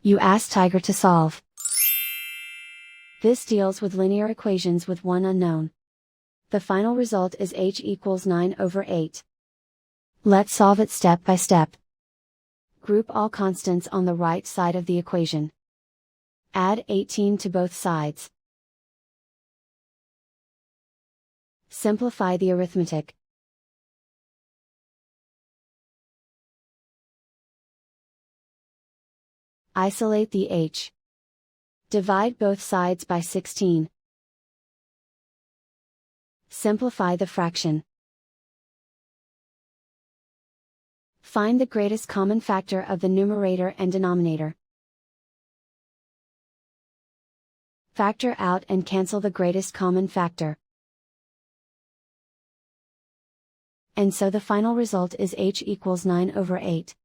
You ask Tiger to solve. This deals with linear equations with one unknown. The final result is h equals 9/8. Let's solve it step by step. Group all constants on the right side of the equation. Add 18 to both sides. Simplify the arithmetic. Isolate the h. Divide both sides by 16. Simplify the fraction. Find the greatest common factor of the numerator and denominator. Factor out and cancel the greatest common factor. And so the final result is h equals 9/8.